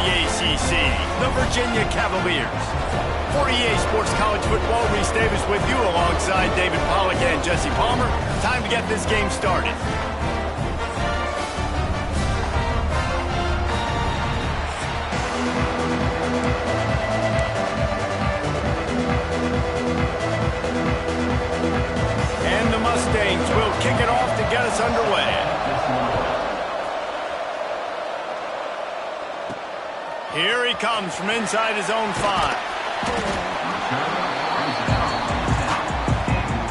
the ACC, the Virginia Cavaliers. For EA Sports College Football, Reese Davis with you alongside David Pollack and Jesse Palmer. Time to get this game started. And the Mustangs will kick it off to get us underway. Here he comes from inside his own 5.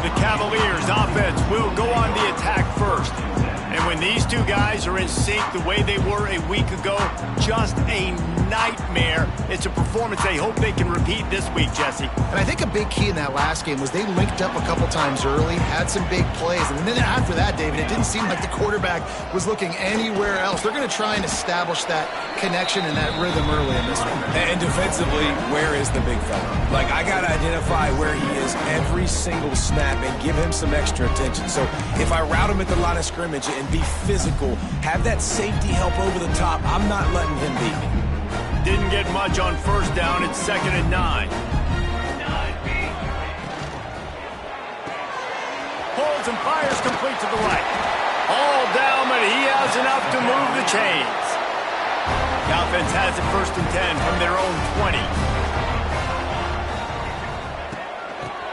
The Cavaliers offense will go on the attack first. And when these two guys are in sync the way they were a week ago, just a nightmare. It's a performance they hope they can repeat this week, Jesse. And I think a big key in that last game was they linked up a couple times early, had some big plays. And then after that, David, it didn't seem like the quarterback was looking anywhere else. They're going to try and establish that connection and that rhythm early in this one. And defensively, where is the big fella? Like, I got to identify where he is every single snap and give him some extra attention. So if I route him at the line of scrimmage and be physical, have that safety help over the top, I'm not letting him beat me. Didn't get much on first down. It's 2nd and 9. Holds and fires complete to the right. All down, but he has enough to move the chains. The offense has it 1st and 10 from their own 20.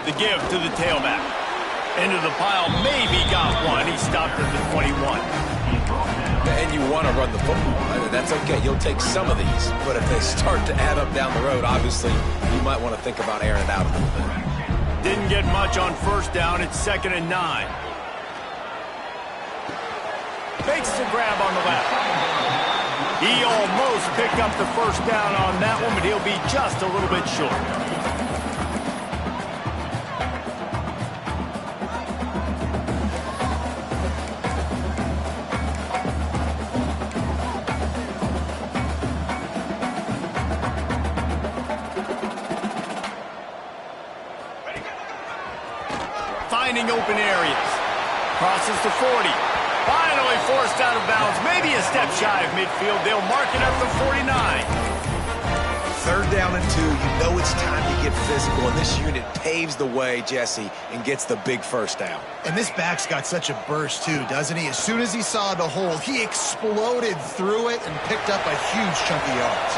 The give to the tailback. Into the pile, maybe got one. He stopped at the 21. And you want to run the football. That's okay. You'll take some of these. But if they start to add up down the road, obviously, you might want to think about airing it out a little bit. Didn't get much on first down. It's 2nd and 9. Fakes the grab on the left. He almost picked up the first down on that one, but he'll be just a little bit short. Finding open areas. Crosses to 40. Finally forced out of bounds. Maybe a step shy of midfield. They'll mark it at the 49. 3rd down and 2. You know it's time to get physical, and this unit paves the way, Jesse, and gets the big first down. And this back's got such a burst, too, doesn't he? As soon as he saw the hole, he exploded through it and picked up a huge chunk of yards.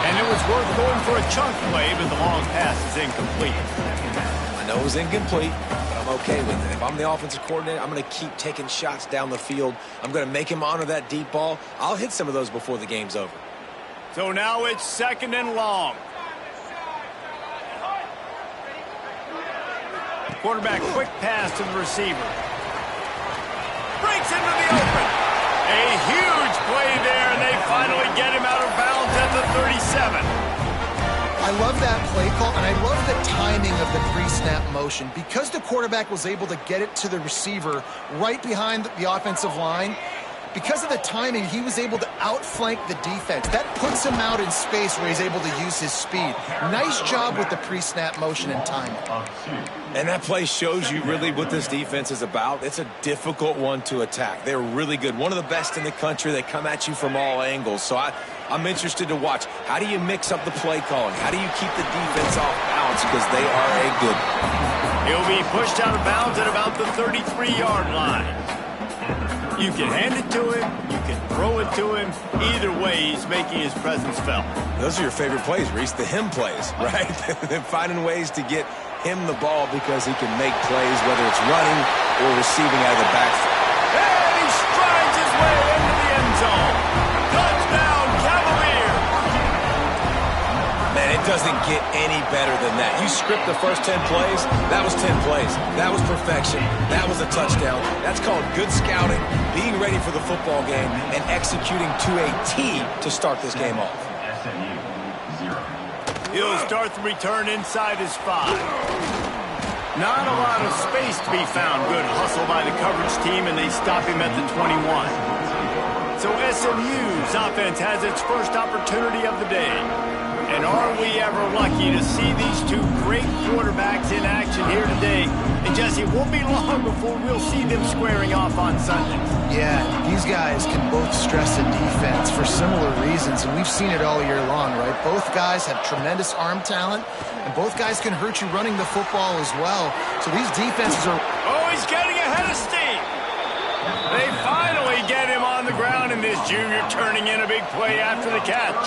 And it was worth going for a chunk play, but the long pass is incomplete. I know it was incomplete, but I'm okay with it. If I'm the offensive coordinator, I'm going to keep taking shots down the field. I'm going to make him honor that deep ball. I'll hit some of those before the game's over. So now it's 2nd and long. Quarterback quick pass to the receiver. Breaks into the open. A huge play there, and they finally get him out of bounds at the 37. I love that play call, and I love the timing of the pre-snap motion. Because the quarterback was able to get it to the receiver right behind the offensive line, because of the timing, he was able to outflank the defense. That puts him out in space where he's able to use his speed. Nice job with the pre-snap motion and timing. And that play shows you really what this defense is about. It's a difficult one to attack. They're really good. One of the best in the country. They come at you from all angles. So I'm interested to watch. How do you mix up the play calling? How do you keep the defense off balance? Because they are a good one. He'll be pushed out of bounds at about the 33-yard line. You can hand it to him. You can throw it to him. Either way, he's making his presence felt. Those are your favorite plays, Reese, the him plays, right? Finding ways to get him the ball because he can make plays, whether it's running or receiving out of the backfield. And he strides his way into the end zone. Touchdown, Cavaliers! Man, it doesn't get any better than that. You script the first 10 plays, that was 10 plays. That was perfection. That was a touchdown. That's called good scouting, being ready for the football game, and executing to a T to start this game off. He'll start the return inside his 5. Not a lot of space to be found. Good hustle by the coverage team, and they stop him at the 21. So SMU's offense has its first opportunity of the day. And aren't we ever lucky to see these two great quarterbacks in action here today? And Jesse, it won't be long before we'll see them squaring off on Sundays. Yeah, these guys can both stress a defense for similar reasons, and we've seen it all year long, right? Both guys have tremendous arm talent, and both guys can hurt you running the football as well. So these defenses are... Oh, he's getting ahead of steam. They finally get him on the ground, and this junior turning in a big play after the catch.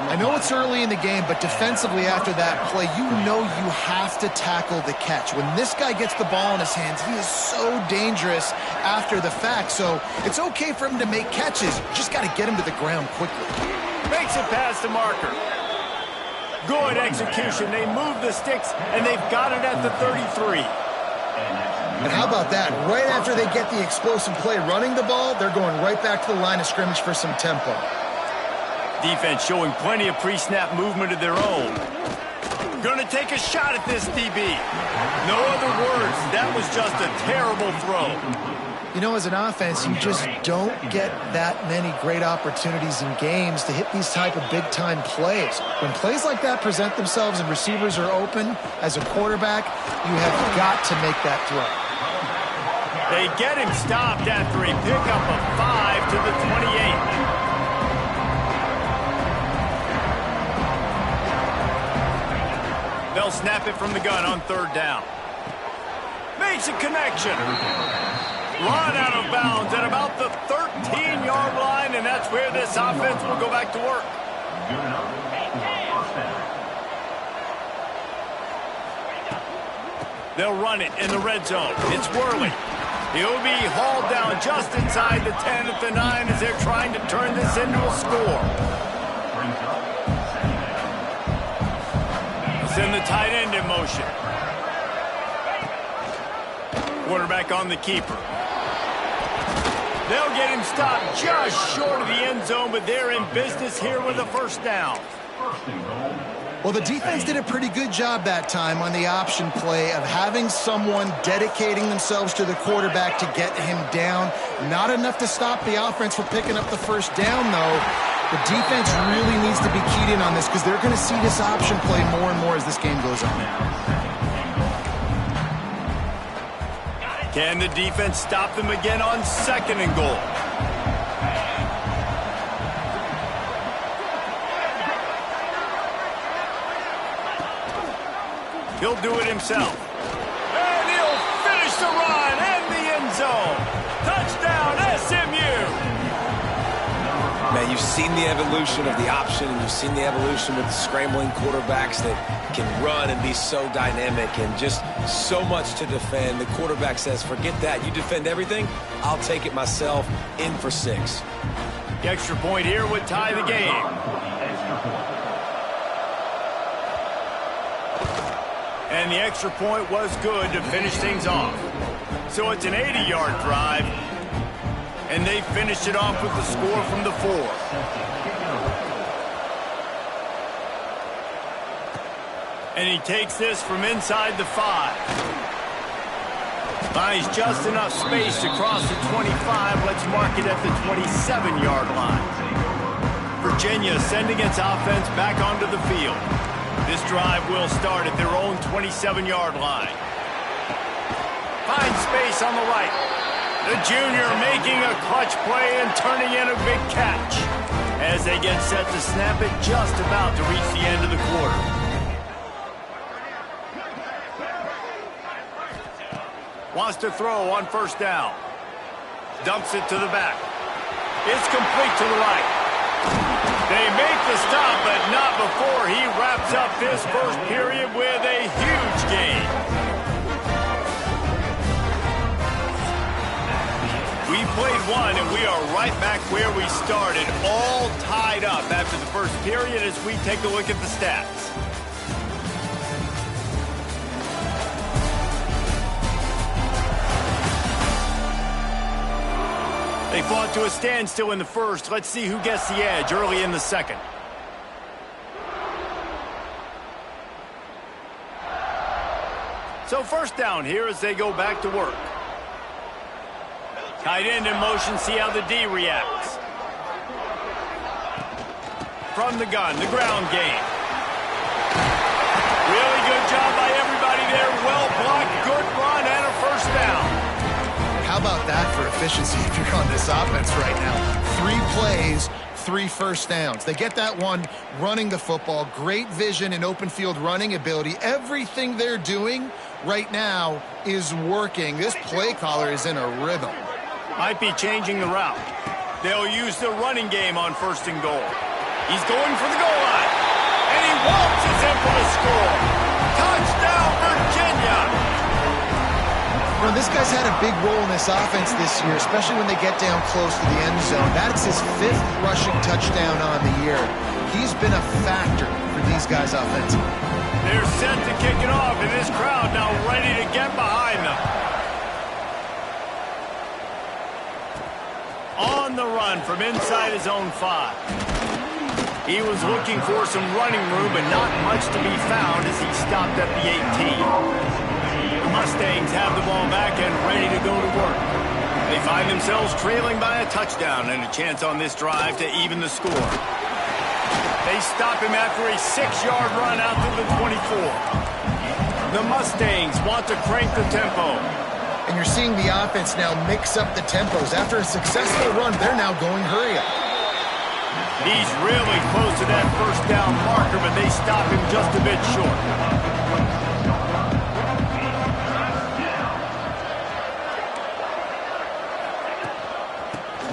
I know it's early in the game, but defensively after that play, you know you have to tackle the catch. When this guy gets the ball in his hands, he is so dangerous after the fact. So it's okay for him to make catches. You just got to get him to the ground quickly. Makes it past the marker. Good execution. They move the sticks, and they've got it at the 33. And how about that? Right after they get the explosive play running the ball, they're going right back to the line of scrimmage for some tempo. Defense showing plenty of pre-snap movement of their own. Going to take a shot at this DB. No other words. That was just a terrible throw. You know, as an offense, you just don't get that many great opportunities in games to hit these type of big-time plays. When plays like that present themselves and receivers are open, as a quarterback, you have got to make that throw. They get him stopped after a pickup of 5 to the 28. They'll snap it from the gun on third down. Makes a connection. Run out of bounds at about the 13-yard line, and that's where this offense will go back to work. They'll run it in the red zone. It's Worley. He'll be hauled down just inside the 10 at the 9 as they're trying to turn this into a score. Send the tight end in motion. Quarterback on the keeper. They'll get him stopped just short of the end zone, but they're in business here with a first down. Well, the defense did a pretty good job that time on the option play of having someone dedicating themselves to the quarterback to get him down. Not enough to stop the offense from picking up the first down, though. The defense really needs to be keyed in on this because they're going to see this option play more and more as this game goes on. Can the defense stop them again on second and goal? He'll do it himself. And he'll finish the run and the end zone. Touchdown, SMU! Man, you've seen the evolution of the option, and you've seen the evolution with the scrambling quarterbacks that can run and be so dynamic and just so much to defend. The quarterback says, forget that. You defend everything, I'll take it myself. In for 6. The extra point here would tie the game. And the extra point was good to finish things off. So it's an 80-yard drive. And they finished it off with the score from the 4. And he takes this from inside the 5. Buys just enough space to cross the 25. Let's mark it at the 27-yard line. Virginia sending its offense back onto the field. This drive will start at their own 27-yard line. Finds space on the right. The junior making a clutch play and turning in a big catch as they get set to snap it just about to reach the end of the quarter. Wants to throw on first down. Dumps it to the back. It's complete to the right. They make the stop, but not before he wraps up this first period with a huge gain. We played one, and we are right back where we started, all tied up after the first period as we take a look at the stats. They fought to a standstill in the first. Let's see who gets the edge early in the second. So first down here as they go back to work. Tight end in motion, see how the D reacts. From the gun, the ground game. there, well blocked, good run, and a first down. How about that for efficiency if you're on this offense right now? 3 plays, 3 first downs. They get that one running the football, great vision and open field running ability. Everything they're doing right now is working. This play caller is in a rhythm. Might be changing the route. They'll use the running game on 1st and goal. He's going for the goal line. And he waltzes in for the score. Touchdown, Virginia! Well, this guy's had a big role in this offense this year, especially when they get down close to the end zone. That's his 5th rushing touchdown on the year. He's been a factor for these guys offensively. They're set to kick it off, and this crowd now ready to get behind them. On the run from inside his own 5. He was looking for some running room, but not much to be found as he stopped at the 18. The Mustangs have the ball back and ready to go to work. They find themselves trailing by a touchdown and a chance on this drive to even the score. They stop him after a 6-yard run out to the 24. The Mustangs want to crank the tempo. And you're seeing the offense now mix up the tempos. After a successful run, they're now going hurry up. He's really close to that first down marker, but they stop him just a bit short.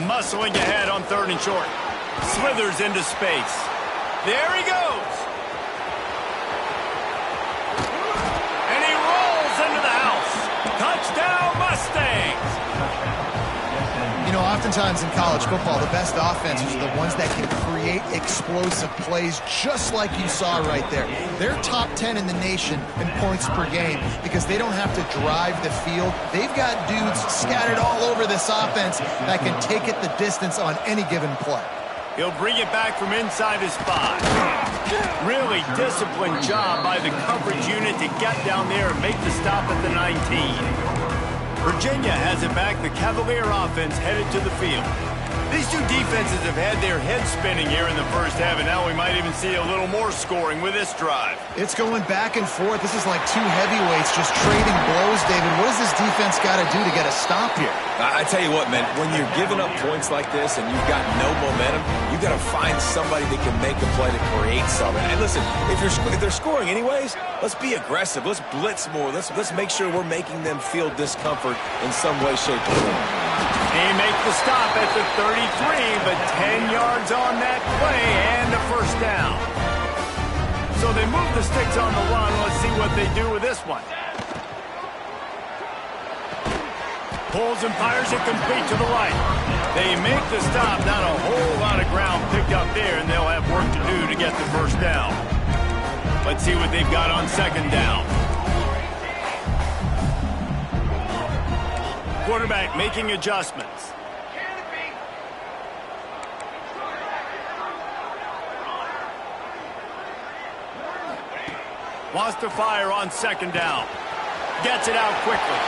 Muscling ahead on 3rd and short. Slithers into space. There he goes. And he rolls into the house. Touchdown, Mustangs. You know, oftentimes in college football, the best offenses are the ones that can create explosive plays just like you saw right there. They're top 10 in the nation in points per game because they don't have to drive the field. They've got dudes scattered all over this offense that can take it the distance on any given play. He'll bring it back from inside his 5. Really disciplined job by the coverage unit to get down there and make the stop at the 19. Virginia has it back. The Cavalier offense headed to the field. These two defenses have had their heads spinning here in the first half, and now we might even see a little more scoring with this drive. It's going back and forth. This is like 2 heavyweights just trading blows, David. What does this defense got to do to get a stop here? I tell you what, man, when you're giving up points like this and you've got no momentum, you got to find somebody that can make a play to create something. And listen, if they're scoring anyways, let's be aggressive. Let's blitz more. Let's make sure we're making them feel discomfort in some way, shape, or form. They make the stop at the 33, but 10 yards on that play and a first down. So they move the sticks on the run. Let's see what they do with this one. Pulls and fires it complete to the right. They make the stop. Not a whole lot of ground picked up there, and they'll have work to do to get the first down. Let's see what they've got on 2nd down. Quarterback making adjustments. Wants to fire on 2nd down. Gets it out quickly.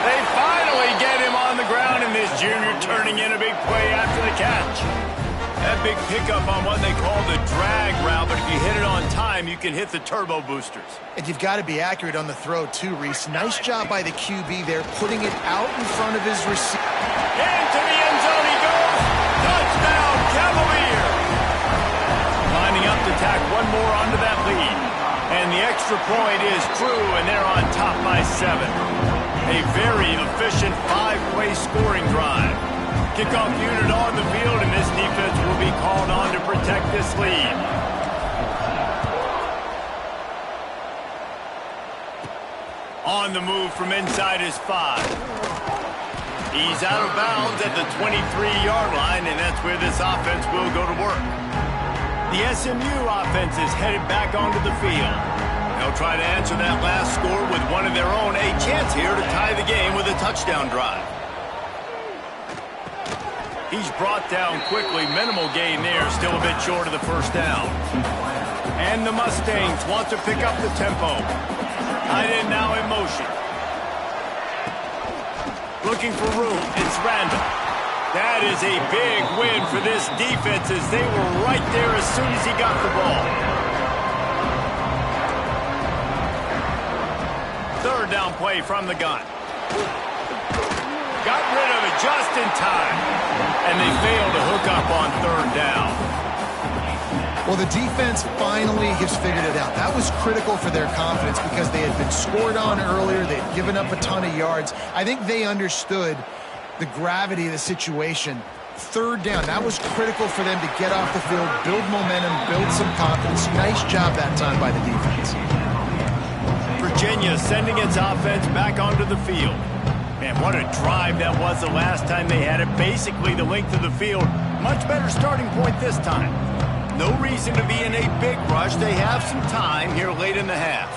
They finally get him on the ground, and this junior turning in a big play after the catch. That big pickup on what they call the drag route, but if you hit it on time, you can hit the turbo boosters. And you've got to be accurate on the throw, too, Reese. Nice job by the QB there, putting it out in front of his receiver. Into the end zone he goes. Touchdown, Cavalier. Lining up to tack one more onto that lead. And the extra point is true, and they're on top by 7. A very efficient 5-play scoring drive. Kickoff unit on the field, and this defense will be called on to protect this lead. On the move from inside his 5. He's out of bounds at the 23-yard line, and that's where this offense will go to work. The SMU offense is headed back onto the field. They'll try to answer that last score with one of their own. A chance here to tie the game with a touchdown drive. He's brought down quickly. Minimal gain there. Still a bit short of the first down. And the Mustangs want to pick up the tempo. Tight end now in motion. Looking for room. It's Randall. That is a big win for this defense as they were right there as soon as he got the ball. third down play from the gun. Got rid of it just in time. And they fail to hook up on third down. Well, the defense finally has figured it out. That was critical for their confidence because they had been scored on earlier. They had given up a ton of yards. I think they understood the gravity of the situation. Third down, that was critical for them to get off the field, build momentum, build some confidence. Nice job that time by the defense. Virginia sending its offense back onto the field. Man, what a drive that was the last time they had it. Basically the length of the field. Much better starting point this time. No reason to be in a big rush. They have some time here late in the half.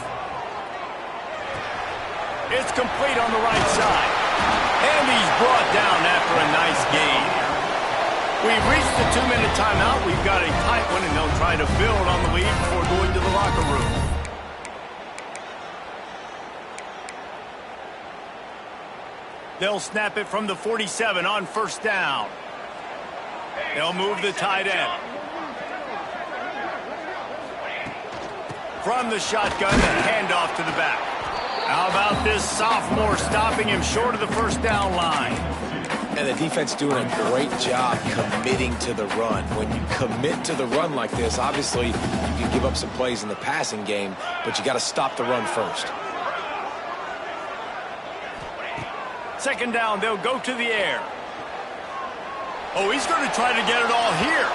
It's complete on the right side. And he's brought down after a nice gain. We've reached the 2-minute timeout. We've got a tight one, and they'll try to build on the lead before going to the locker room. They'll snap it from the 47 on first down. They'll move the tight end. From the shotgun, a handoff to the back. How about this sophomore stopping him short of the first down line? And the defense doing a great job committing to the run. When you commit to the run like this, obviously you can give up some plays in the passing game, but you got to stop the run first. Second down, they'll go to the air. Oh, he's going to try to get it all here.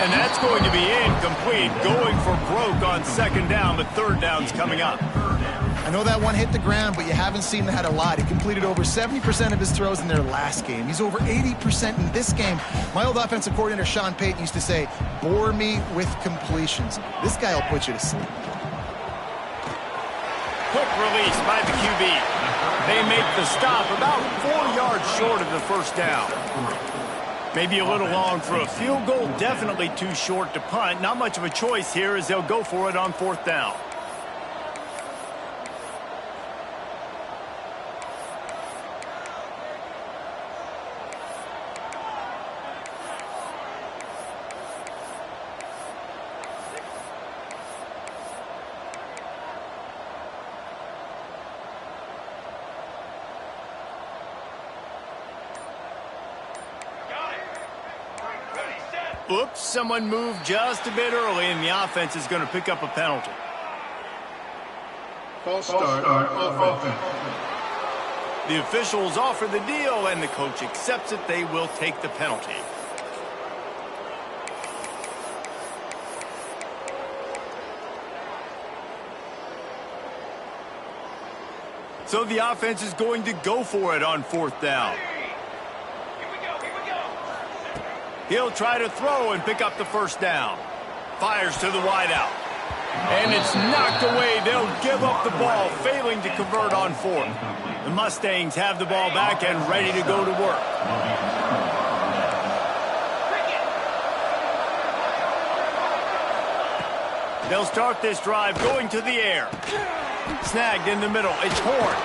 And that's going to be incomplete. Going for broke on second down, but third down's coming up. I know that one hit the ground, but you haven't seen that a lot. He completed over 70% of his throws in their last game. He's over 80% in this game. My old offensive coordinator, Sean Payton, used to say, bore me with completions. This guy will put you to sleep. Quick release by the QB. They make the stop about 4 yards short of the first down. Maybe a little long for a field goal. Definitely too short to punt. Not much of a choice here as they'll go for it on fourth down. Oops, someone moved just a bit early, and the offense is going to pick up a penalty. False start offense. The officials offer the deal, and the coach accepts it. They will take the penalty. So the offense is going to go for it on fourth down. He'll try to throw and pick up the first down. Fires to the wideout. And it's knocked away. They'll give up the ball, failing to convert on fourth. The Mustangs have the ball back and ready to go to work. They'll start this drive going to the air. Snagged in the middle. It's Horn.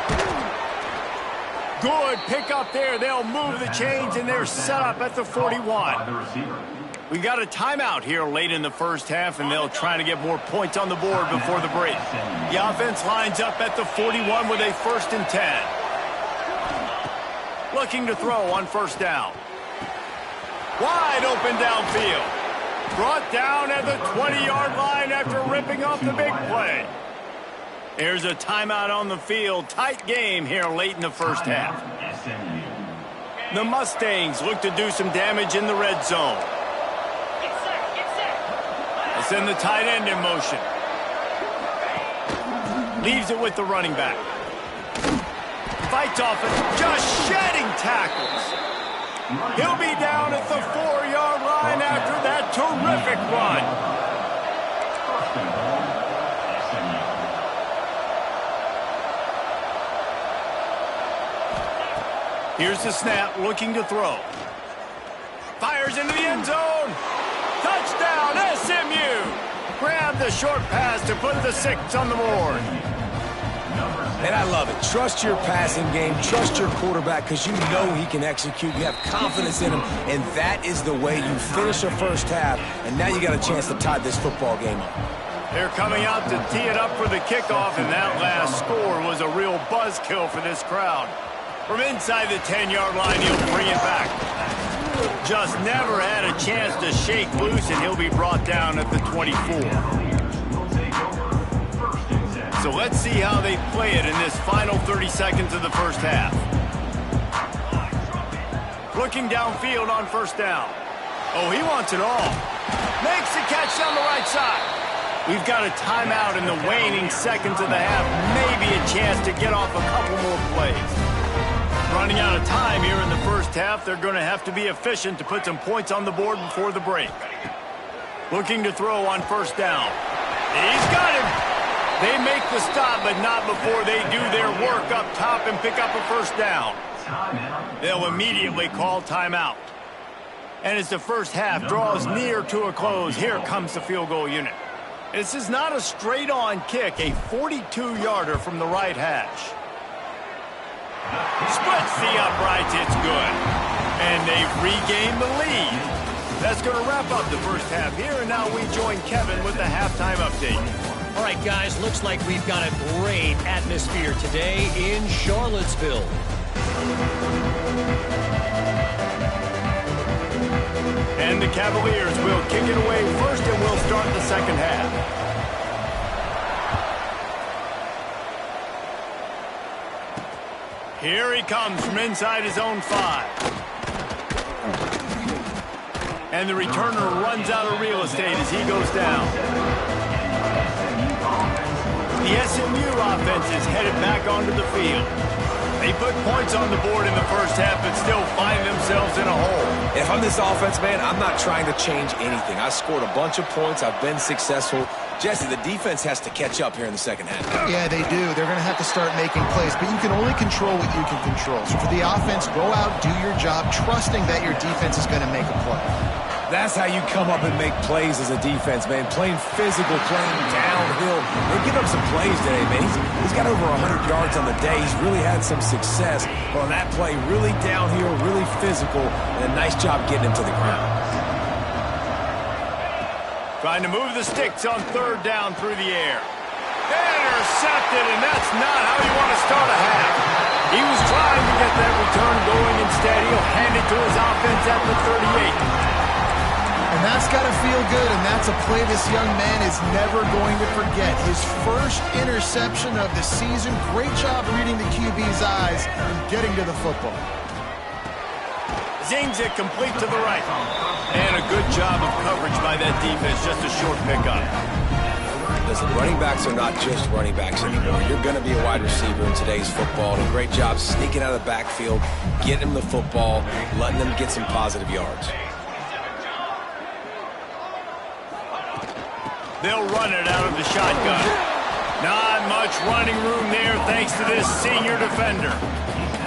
Good pick up there. They'll move the chains, and they're set up at the 41. We got a timeout here late in the first half, and they'll try to get more points on the board before the break. The offense lines up at the 41 with a 1st and 10. Looking to throw on first down. Wide open downfield. Brought down at the 20-yard line after ripping off the big play. Here's a timeout on the field. Tight game here late in the first half. The Mustangs look to do some damage in the red zone. They send the tight end in motion. Leaves it with the running back. Fights off it, just shedding tackles. He'll be down at the 4-yard line after that terrific run. Here's the snap, looking to throw. Fires into the end zone. Touchdown, SMU. Grab the short pass to put the 6 on the board. And I love it. Trust your passing game. Trust your quarterback because you know he can execute. You have confidence in him, and that is the way you finish a first half, and now you got a chance to tie this football game up. They're coming out to tee it up for the kickoff, and that last score was a real buzzkill for this crowd. From inside the 10-yard line, he'll bring it back. Just never had a chance to shake loose, and he'll be brought down at the 24. So let's see how they play it in this final 30 seconds of the first half. Looking downfield on first down. Oh, he wants it all. Makes the catch down the right side. We've got a timeout in the waning seconds of the half. Maybe a chance to get off a couple more plays. Running out of time here in the first half. They're going to have to be efficient to put some points on the board before the break. Looking to throw on first down. He's got him. They make the stop, but not before they do their work up top and pick up a first down. They'll immediately call timeout. And as the first half draws near to a close, here comes the field goal unit. This is not a straight-on kick, a 42-yarder from the right hash. Splits the uprights, it's good. And they've regained the lead. That's going to wrap up the first half here, and now we join Kevin with the halftime update. All right, guys, looks like we've got a great atmosphere today in Charlottesville. And the Cavaliers will kick it away first, and we'll start the second half. Here he comes from inside his own 5. And the returner runs out of real estate as he goes down. The SMU offense is headed back onto the field. They put points on the board in the first half, but still find themselves in a hole. If I'm this offense, man, I'm not trying to change anything. I scored a bunch of points. I've been successful. Jesse, the defense has to catch up here in the second half. Yeah, they do. They're going to have to start making plays, but you can only control what you can control. So for the offense, go out, do your job, trusting that your defense is going to make a play. That's how you come up and make plays as a defense, man. Playing physical, playing downhill. They give up some plays today, man. He's got over 100 yards on the day. He's really had some success. But on that play, really downhill, really physical, and a nice job getting him to the ground. Trying to move the sticks on third down through the air. Intercepted, and that's not how you want to start a half. He was trying to get that return going. Instead, he'll hand it to his offense at the 38. And that's got to feel good, and that's a play this young man is never going to forget. His first interception of the season. Great job reading the QB's eyes and getting to the football. Zings it complete to the right. And a good job of coverage by that defense. Just a short pickup. Listen, running backs are not just running backs anymore. You're going to be a wide receiver in today's football. And a great job sneaking out of the backfield, getting them the football, letting them get some positive yards. They'll run it out of the shotgun. Not much running room there thanks to this senior defender.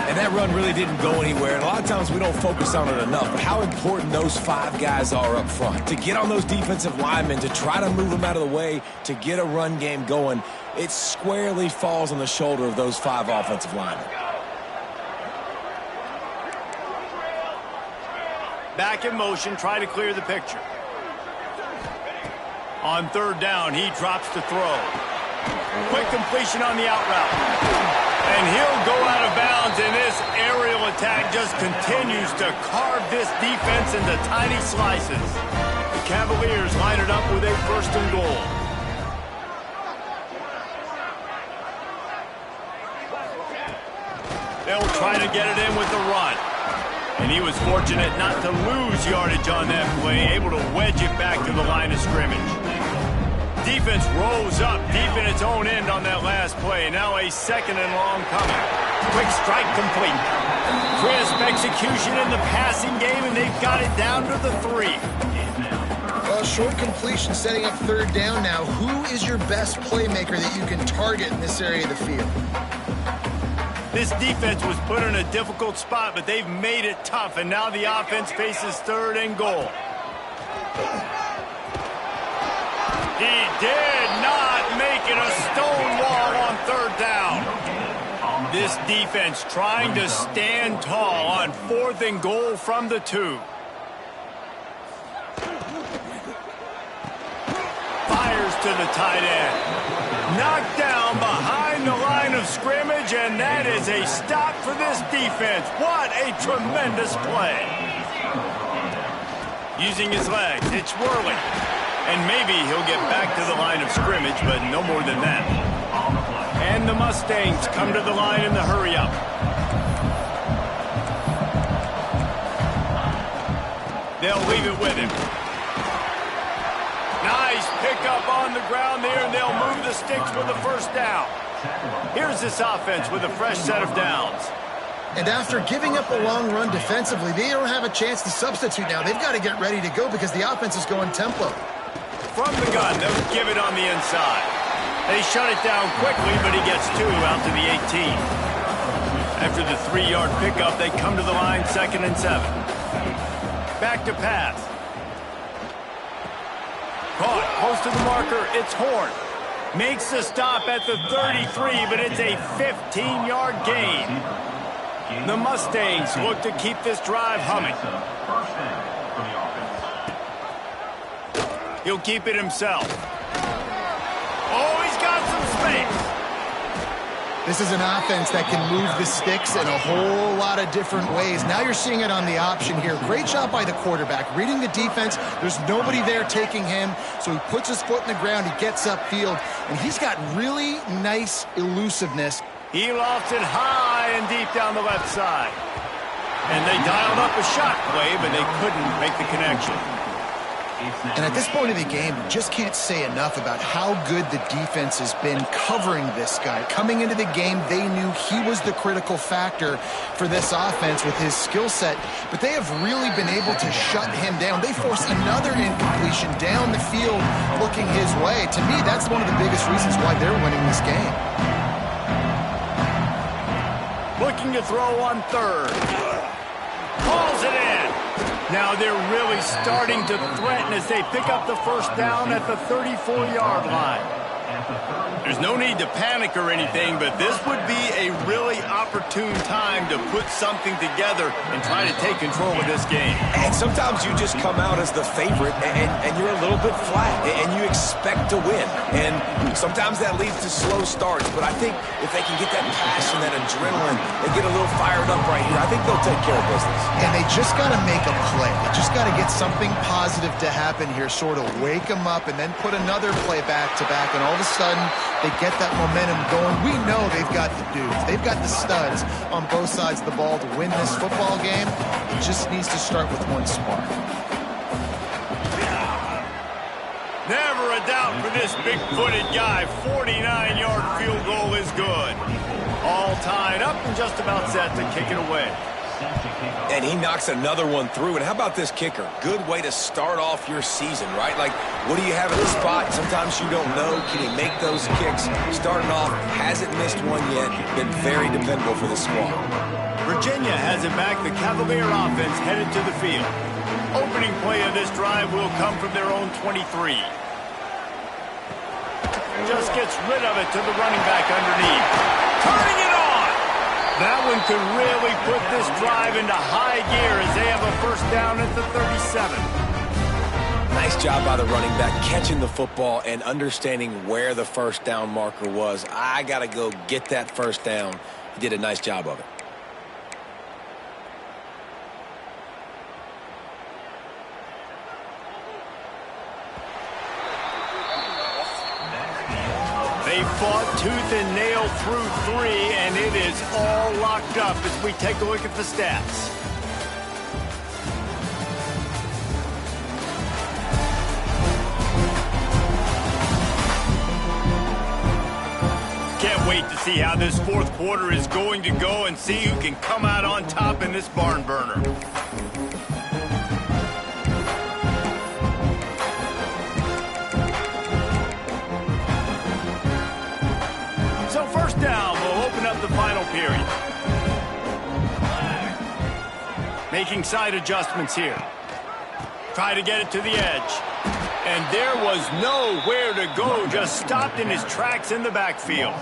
And that run really didn't go anywhere. And a lot of times we don't focus on it enough. But how important those 5 guys are up front. To get on those defensive linemen, to try to move them out of the way, to get a run game going, it squarely falls on the shoulder of those 5 offensive linemen. Back in motion, try to clear the picture. On third down, he drops to throw. Quick completion on the out route. And he'll go out of bounds, and this aerial attack just continues to carve this defense into tiny slices. The Cavaliers line it up with a first and goal. They'll try to get it in with the run. And he was fortunate not to lose yardage on that play, able to wedge it back to the line of scrimmage. Defense rose up deep in its own end on that last play. Now a second and long coming. Quick strike complete. Crisp execution in the passing game, and they've got it down to the 3. Well, short completion setting up third down now. Who is your best playmaker that you can target in this area of the field? This defense was put in a difficult spot, but they've made it tough, and now the offense faces third and goal. He did not make it a stone wall on third down. This defense trying to stand tall on fourth and goal from the 2. Fires to the tight end. Knocked down behind the line of scrimmage, and that is a stop for this defense. What a tremendous play. Using his legs, it's whirling. And maybe he'll get back to the line of scrimmage, but no more than that. And the Mustangs come to the line in the hurry-up. They'll leave it with him. Nice pickup on the ground there, and they'll move the sticks for the first down. Here's this offense with a fresh set of downs. And after giving up a long run defensively, they don't have a chance to substitute now. They've got to get ready to go because the offense is going tempo. From the gun, they'll give it on the inside. They shut it down quickly, but he gets 2 out to the 18. After the 3-yard pickup, they come to the line 2nd and 7. Back to pass. Caught, close to the marker, it's Horn. Makes the stop at the 33, but it's a 15-yard gain. The Mustangs look to keep this drive humming. He'll keep it himself. Oh, he's got some space. This is an offense that can move the sticks in a whole lot of different ways. Now you're seeing it on the option here. Great job by the quarterback. Reading the defense, there's nobody there taking him, so he puts his foot in the ground, he gets upfield, and he's got really nice elusiveness. He lofts it high and deep down the left side. And they dialed up a shot play, but they couldn't make the connection. And at this point of the game, we just can't say enough about how good the defense has been covering this guy. Coming into the game, they knew he was the critical factor for this offense with his skill set, but they have really been able to shut him down. They force another incompletion down the field looking his way. To me, that's one of the biggest reasons why they're winning this game. Looking to throw on 3rd. Calls it in. Now they're really starting to threaten as they pick up the first down at the 34-yard line. There's no need to panic or anything, but this would be a really opportune time to put something together and try to take control of this game. And sometimes you just come out as the favorite, and you're a little bit flat, and you expect to win. And sometimes that leads to slow starts, but I think if they can get that passion, that adrenaline, they get a little fired up right here, I think they'll take care of business. And they just got to make a play. They just got to get something positive to happen here, sort of wake them up, and then put another play back-to-back, and all of a sudden, they get that momentum going. We know they've got the dudes. They've got the studs on both sides of the ball to win this football game. It just needs to start with one spark. Never a doubt for this big-footed guy. 49-yard field goal is good. All tied up and just about set to kick it away. And he knocks another one through. And how about this kicker? Good way to start off your season, right? Like, what do you have in the spot? Sometimes you don't know. Can he make those kicks? Starting off, hasn't missed one yet. Been very dependable for the squad. Virginia has it back. The Cavalier offense headed to the field. Opening play of this drive will come from their own 23. Just gets rid of it to the running back underneath. Turning it on! That one could really put this drive into high gear as they have a first down at the 37. Nice job by the running back, catching the football and understanding where the first down marker was. I got to go get that first down. He did a nice job of it. They fought tooth and nail through 3, and it is all locked up as we take a look at the stats. Can't wait to see how this fourth quarter is going to go and see who can come out on top in this barn burner. So first down, we'll open up the final period. Making side adjustments here. Try to get it to the edge. And there was nowhere to go, just stopped in his tracks in the backfield.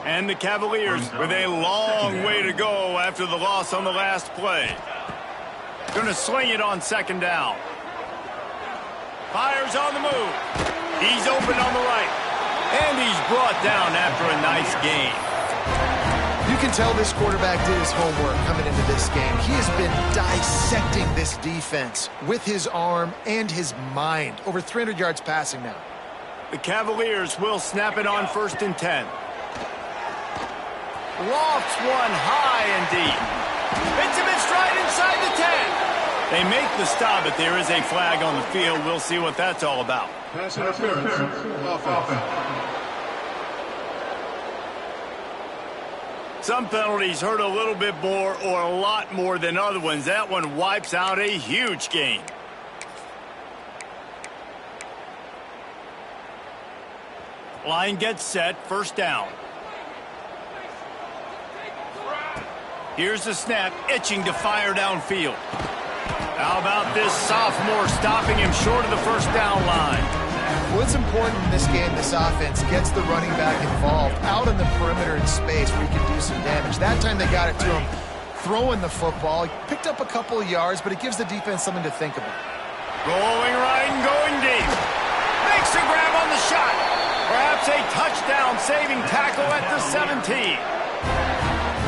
And the Cavaliers with a long way to go after the loss on the last play. Going to sling it on second down. Fires on the move. He's open on the right. And he's brought down after a nice gain. You can tell this quarterback did his homework coming into this game. He has been dissecting this defense with his arm and his mind. Over 300 yards passing now. The Cavaliers will snap it on 1st and 10. Lofts one high and deep. Hits him in stride inside the 10. They make the stop, but there is a flag on the field. We'll see what that's all about. Pass interference. Offense. Some penalties hurt a little bit more or a lot more than other ones. That one wipes out a huge gain. Line gets set, 1st down. Here's the snap, itching to fire downfield. How about this sophomore stopping him short of the 1st down line? Well, it's important in this game, this offense gets the running back involved out in the perimeter in space where he can do some damage. That time they got it to him throwing the football. He picked up a couple of yards, but it gives the defense something to think about. Rolling right and going deep. Makes a grab on the shot. Perhaps a touchdown-saving tackle at the 17.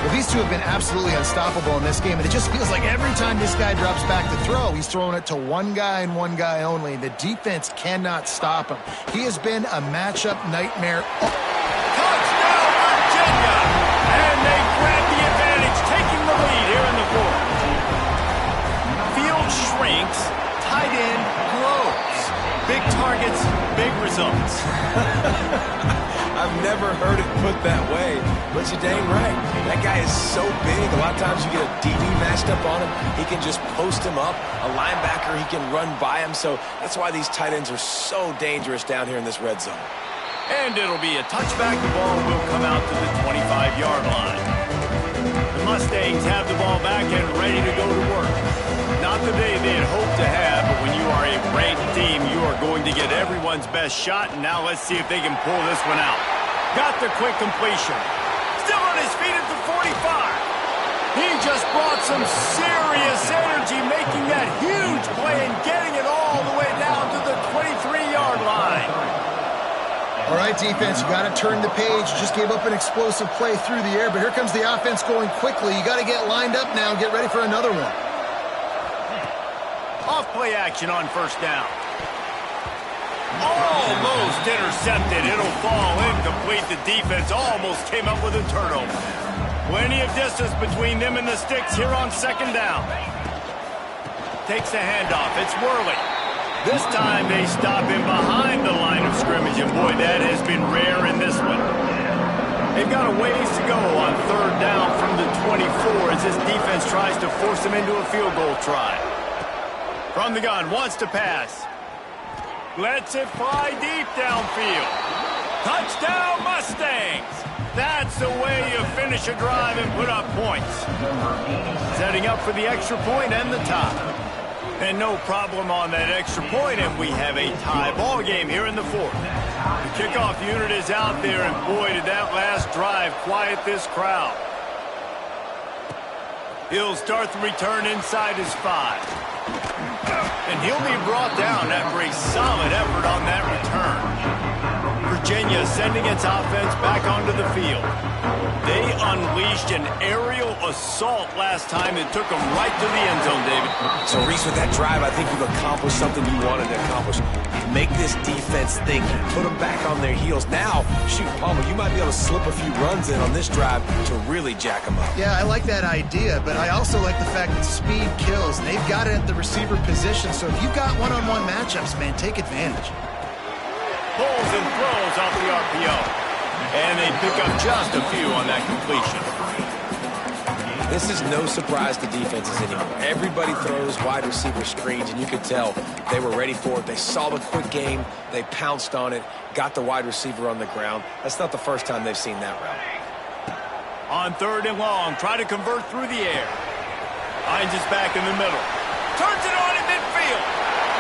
Well, these two have been absolutely unstoppable in this game, and it just feels like every time this guy drops back to throw, he's throwing it to one guy and one guy only. The defense cannot stop him. He has been a matchup nightmare. Touchdown, Virginia! And they grab the advantage, taking the lead here in the 4th. Field shrinks, tight end grows. Big targets, big results. I've never heard it put that way, but you're dang right. That guy is so big. A lot of times you get a DB matched up on him. He can just post him up. A linebacker, he can run by him. So that's why these tight ends are so dangerous down here in this red zone. And it'll be a touchback. The ball will come out to the 25-yard line. The Mustangs have the ball back and ready to go to work. Not the day they had hoped to have, but when you are a ranked team, you are going to get everyone's best shot. And now let's see if they can pull this one out. Got the quick completion. Still on his feet at the 45. He just brought some serious energy, making that huge play and getting it all the way down to the 23-yard line. All right, defense, you got to turn the page. You just gave up an explosive play through the air, but here comes the offense going quickly. You got to get lined up now and get ready for another one. Off-play action on 1st down. Almost intercepted. It'll fall incomplete. The defense almost came up with a turnover. Plenty of distance between them and the sticks here on 2nd down. Takes a handoff. It's Worley. This time they stop him behind the line of scrimmage, and boy, that has been rare in this one. They've got a ways to go on 3rd down from the 24 as this defense tries to force him into a field goal try. From the gun, wants to pass. Lets it fly deep downfield. Touchdown, Mustangs! That's the way you finish a drive and put up points. Setting up for the extra point and the tie. And no problem on that extra point, and we have a tie ball game here in the 4th. The kickoff unit is out there, and boy, did that last drive quiet this crowd. He'll start the return inside his 5. And he'll be brought down after a solid effort on that return. Virginia sending its offense back onto the field. They unleashed an aerial assault last time that took them right to the end zone, David. So, Reese, with that drive, I think you've accomplished something you wanted to accomplish. Make this defense think. Put them back on their heels. Now, shoot, Palmer, you might be able to slip a few runs in on this drive to really jack them up. Yeah, I like that idea, but I also like the fact that speed kills. They've got it at the receiver position, so if you've got one-on-one matchups, man, take advantage. Pulls and throws off the RPO. And they pick up just a few on that completion. This is no surprise to defenses anymore. Everybody throws wide receiver screens, and you could tell they were ready for it. They saw the quick game. They pounced on it, got the wide receiver on the ground. That's not the first time they've seen that route. On 3rd and long, try to convert through the air. Finds his back in the middle. Turns it on in midfield.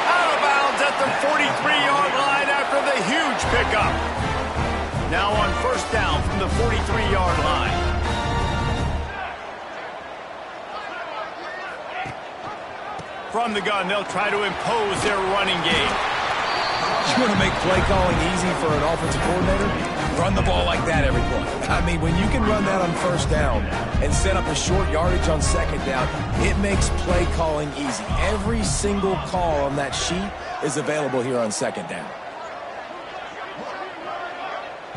Out of bounds at the 43-yard line after the huge pickup. Now on 1st down from the 43-yard line. From the gun, they'll try to impose their running game. You want to make play calling easy for an offensive coordinator? Run the ball like that every play. I mean, when you can run that on first down and set up a short yardage on second down, it makes play calling easy. Every single call on that sheet is available here on second down.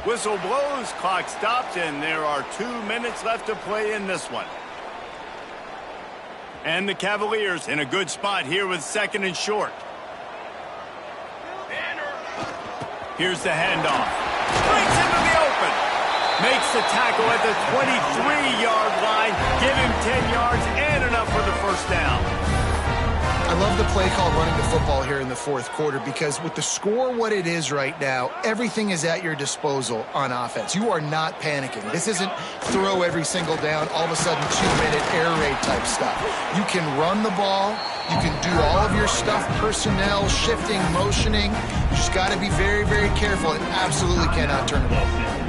Whistle blows, clock stops, and there are 2 minutes left to play in this one. And the Cavaliers in a good spot here with second and short. Here's the handoff. Breaks into the open. Makes the tackle at the 23-yard line. Give him 10 yards and enough for the first down. I love the play call running the football here in the fourth quarter because with the score what it is right now, everything is at your disposal on offense. You are not panicking. This isn't throw every single down, all of a sudden 2-minute air raid type stuff. You can run the ball. You can do all of your stuff, personnel, shifting, motioning. You just got to be very, very careful and absolutely cannot turn it over.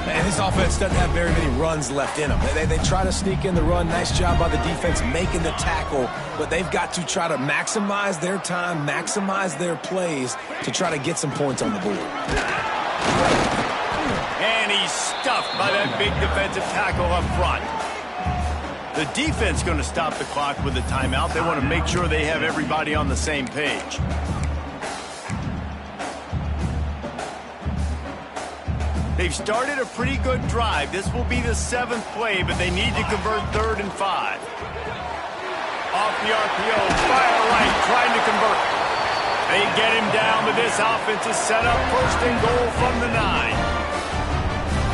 And this offense doesn't have very many runs left in them. They try to sneak in the run. Nice job by the defense making the tackle. But they've got to try to maximize their time, maximize their plays to try to get some points on the board. And he's stuffed by that big defensive tackle up front. The defense going to stop the clock with a timeout. They want to make sure they have everybody on the same page. They've started a pretty good drive. This will be the 7th play, but they need to convert 3rd and 5. Off the RPO, fire right, trying to convert. They get him down, but this offense is set up 1st and goal from the 9.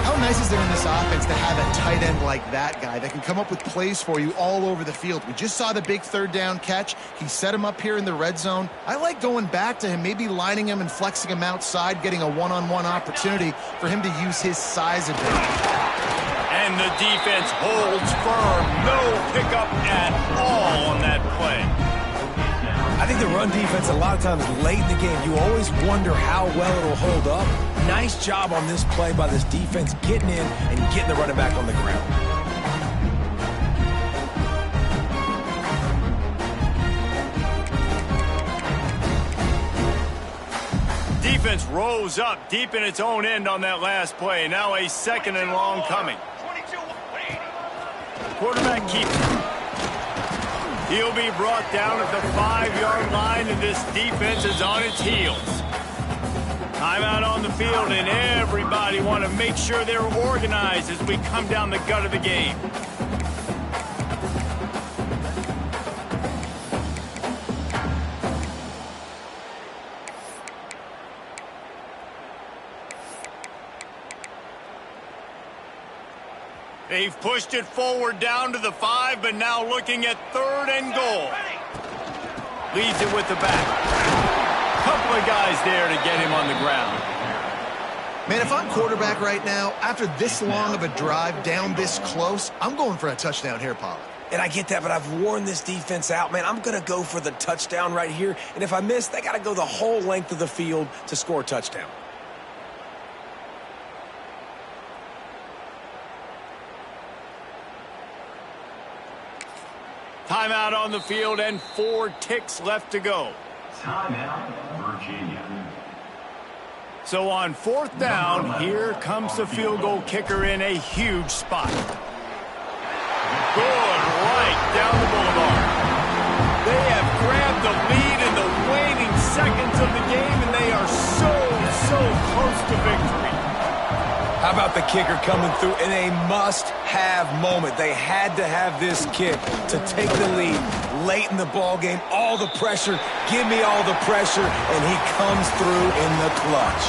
How nice is it in this offense to have a tight end like that guy that can come up with plays for you all over the field? We just saw the big 3rd down catch. He set him up here in the red zone. I like going back to him, maybe lining him and flexing him outside, getting a one-on-one opportunity for him to use his size advantage. And the defense holds firm. No pickup at all on that play. I think the run defense, a lot of times late in the game, you always wonder how well it'll hold up. Nice job on this play by this defense, getting in and getting the running back on the ground. Defense rose up deep in its own end on that last play. Now a 2nd and long coming. Quarterback keeps it. He'll be brought down at the 5-yard line, and this defense is on its heels. Timeout on the field, and everybody want to make sure they're organized as we come down the gut of the game. They've pushed it forward down to the 5, but now looking at 3rd and goal. Leads it with the back. Couple of guys there to get him on the ground. Man, if I'm quarterback right now, after this long of a drive down this close, I'm going for a touchdown here, Pollard. And I get that, but I've worn this defense out, man. I'm going to go for the touchdown right here. And if I miss, they got to go the whole length of the field to score a touchdown. Timeout on the field and 4 ticks left to go. Timeout, Virginia. So on 4th down, here comes the field goal kicker in a huge spot. Good right down the boulevard. They have grabbed the lead in the waning seconds of the game, and they are so close to victory. How about the kicker coming through in a must-have moment? They had to have this kick to take the lead late in the ball game. All the pressure, give me all the pressure, and he comes through in the clutch.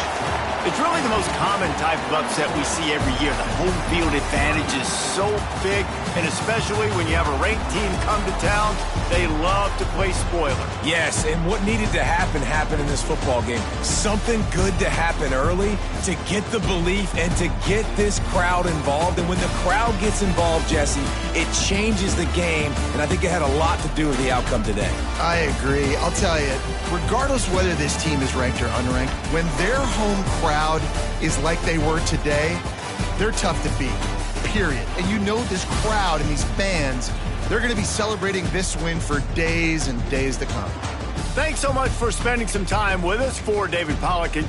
It's really the most common type of upset we see every year. The home field advantage is so big, and especially when you have a ranked team come to town, they love to play spoiler. Yes, and what needed to happen happened in this football game. Something good to happen early to get the belief and to get this crowd involved. And when the crowd gets involved, Jesse, it changes the game, and I think it had a lot to do with the outcome today. I agree. I'll tell you, regardless whether this team is ranked or unranked, when their home crowd is like they were today, they're tough to beat, period. And you know this crowd and these fans, they're going to be celebrating this win for days and days to come. Thanks so much for spending some time with us. For David Pollock and